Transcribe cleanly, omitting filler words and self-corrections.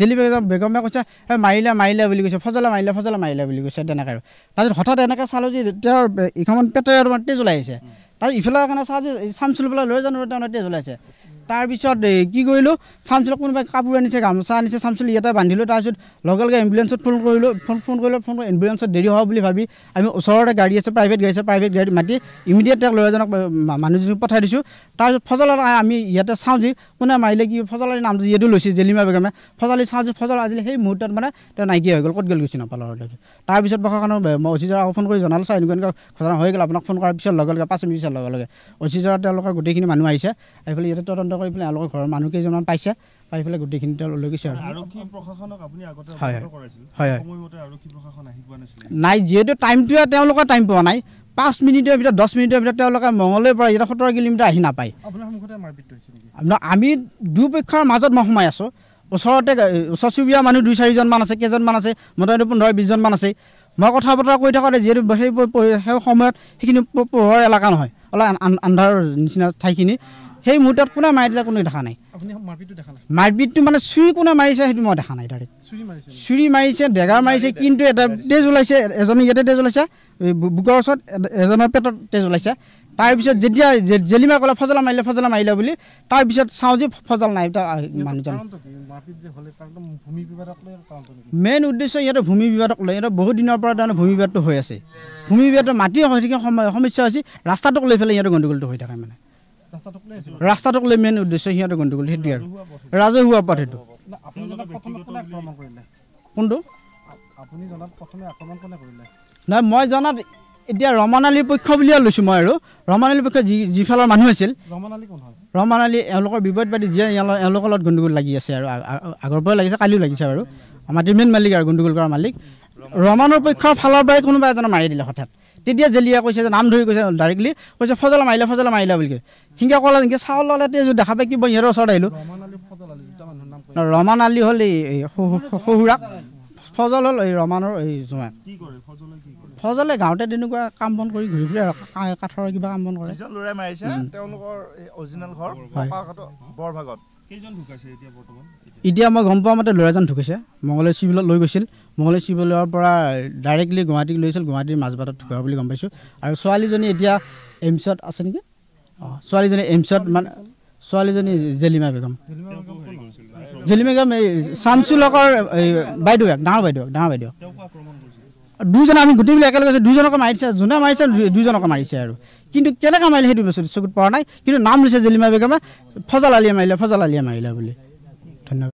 জেলিমা বেগমে কৈছে মাৰিলে বুলি কৈছে ফজলা মাৰিলে বুলি কৈছে তেনেকৈ আৰু তাৰপিছত হঠাৎ এনেকৈ চালোঁ যে তেওঁৰ ইখন পেটে আৰু তেজ ওলাই আহিছে তাৰপিছত ইফালে কাৰণে চাওঁ যে চামচুল পেলাই লৈ জানো তেওঁ তেজ ওলাইছে তাৰপিছত কি কৰিলোঁ চামচুলক কোনোবাই কাপোৰ আনিছে গামোচা আনিছে চামচুল ইয়াতে বান্ধিলোঁ তাৰপিছত লগে লগে এম্বুলেঞ্চত ফোন কৰিলোঁ এম্বুলেঞ্চত দেৰি হ'ব বুলি ভাবি আমি ওচৰতে গাড়ী আছে প্ৰাইভেট গাড়ী মাতি ইমিডিয়েট তেওঁক লৈ এজনক মানুহজনক পঠাই দিছোঁ তাৰপিছত ফজলাক আমি ইয়াতে চাওঁ যে কোনে মাৰিলে কি ফজলাৰ নামটো যিহেতু লৈছে জেলিমা বেগমে ফজলাৰ চাওঁ যে ফজলা আজিলে সেই মুহূৰ্তত মানে তেওঁ নাইকিয়া হৈ গ'ল ক'ত গ'ল গুচি নাপালোঁ তাৰপিছত প্ৰশাসনৰ অচিজৰা ফোন কৰি জনালোঁ ছাৰ এনেকুৱা ঘটনা হৈ গ'ল আপোনাক ফোন কৰাৰ পিছত লগে লগে 5 মিনিট পিছত লগে লগে অচিজৰা তেওঁলোকৰ গোটেইখিনি মানুহ আহিছে এইফালে ইয়াতে তদন্ত কৰি পেলাই এওঁলোকৰ ঘৰৰ মানুহ কেইজনমান পাইছে পাই পেলাই গোটেইখিনি তেওঁ লৈ গৈছে আৰক্ষী প্ৰশাসনক আপুনি আগতে অৱগত কৰাইছিল সময়মতে আৰক্ষী প্ৰশাসন আহি পোৱা নাছিল নাই যিহেতু টাইমটোৱে তেওঁলোকৰ টাইম পোৱা নাই 5 মিনিটৰ ভিতৰত 10 মিনিটৰ ভিতৰত তেওঁলোকে মঙলদৈৰ পৰা ইয়াত 17 কিলোমিটাৰ আহি নাপায় আপোনাৰ সন্মুখতে মাৰপিট হৈছে নেকি আমি দুপক্ষৰ মাজত মই সোমাই আছোঁ ওচৰতে ওচৰ চুবুৰীয়া মানুহ 2-4জন মান আছে কেইজনমান আছে মোটামুটি 15-20জন মান আছে মই কথা বতৰা কৈ থাকোঁতে যিহেতু সেই সময়ত সেইখিনি পোহৰ এলেকা নহয় অলপ আন্ধাৰৰ নিচিনা ঠাইখিনি সেই মুহূৰ্তত কোনে মাৰি দিলে কোনো দেখা নাই মাৰপিটটো মানে চুৰি কোনে মাৰিছে সেইটো মই দেখা নাই ডাইৰেক্ট চুৰি মাৰিছে ডেগাৰ মাৰিছে কিন্তু এটা তেজ ওলাইছে এজনী ইয়াতে তেজ ওলাইছে বুকৰ ওচৰত এজনৰ পেটত তেজ ওলাইছে তাৰপিছত যেতিয়া জেলিমা ক'লে ফজলা মাৰিলে বুলি তাৰপিছত চাওঁ যে ফজল নাই মানুহজন মেইন উদ্দেশ্য ইয়াতে ভূমি বিবাদক লৈ ইয়াতে বহুত দিনৰ পৰা তাৰমানে ভূমি বিবাদটো হৈ আছে ভূমি বিবাদৰ মাটিৰ হৈ থাকে সমস্যা হৈছে ৰাস্তাটোক লৈ পেলাই ইয়াতে গণ্ডগোলটো হৈ থাকে মানে ৰাস্তাটোক লৈ মেইন উদ্দেশ্য সিহঁতে গণ্ডগোল সেইটোৱে আৰু ৰাজহুৱা পথ সেইটো কোনটো নাই মই জনাত এতিয়া ৰমান আলীৰ পক্ষ বুলিয়ে লৈছোঁ মই আৰু ৰমান আলীৰ পক্ষ যিফালৰ মানুহ আছিল ৰমান আলী এওঁলোকৰ বিবাদবাদী যিয়ে এওঁলোকৰ লগত গণ্ডগোল লাগি আছে আৰু আগৰ পৰাই লাগিছে কালিও লাগিছে আৰু মাটিৰ মেইন মালিক আৰু গণ্ডগোল কৰা মালিক ৰমানৰ পক্ষৰ ফালৰ পৰাই কোনোবা এজনে মাৰি দিলে হঠাৎ তেতিয়া জেলিয়া কৈছে যে নাম ধৰি কৈছে ডাইৰেক্টলি কৈছে ফজলা মাৰিলে বুলি সিংহা ক'লে নেকি চাউল ল'লে তেজ দেখা পাই কি মই ইহঁতৰ ওচৰত আহিলোঁ ৰমান আলী হ'ল এই শহুৰাক ফজল হ'ল এই ৰমানৰ এই জোঁৱাক ফজলে গাঁৱতে তেনেকুৱা কাম বন কৰি ঘূৰি ফুৰে কাঠৰ কিবা কাম বন কৰে এতিয়া মই গম পোৱা মতে ল'ৰাজন ঢুকিছে মঙলদৈ চিভিলত লৈ গৈছিল মঙলদৈ চিভিলৰ পৰা ডাইৰেক্টলি গুৱাহাটীক লৈছিল গুৱাহাটীৰ মাজবাটত ঢুকা বুলি গম পাইছোঁ আৰু ছোৱালীজনী এতিয়া এইমছত আছে নেকি ছোৱালীজনী এইমছত মানে ছোৱালীজনী জেলিমা বেগম এই চামচুলকৰ এই বাইদেউ ডাঙৰ বাইদেউ দুজনে আমি গোটেইবিলাক একেলগে আছে দুজনকে মাৰিছে যোনে মাৰিছে দুজনকে মাৰিছে আৰু কিন্তু কেনেকৈ মাৰিলে সেইটো বস্তু চকুত পৰা নাই কিন্তু নাম লৈছে জেলিমা বেগমে ফজল আলীয়ে মাৰিলে বুলি ধন্যবাদ।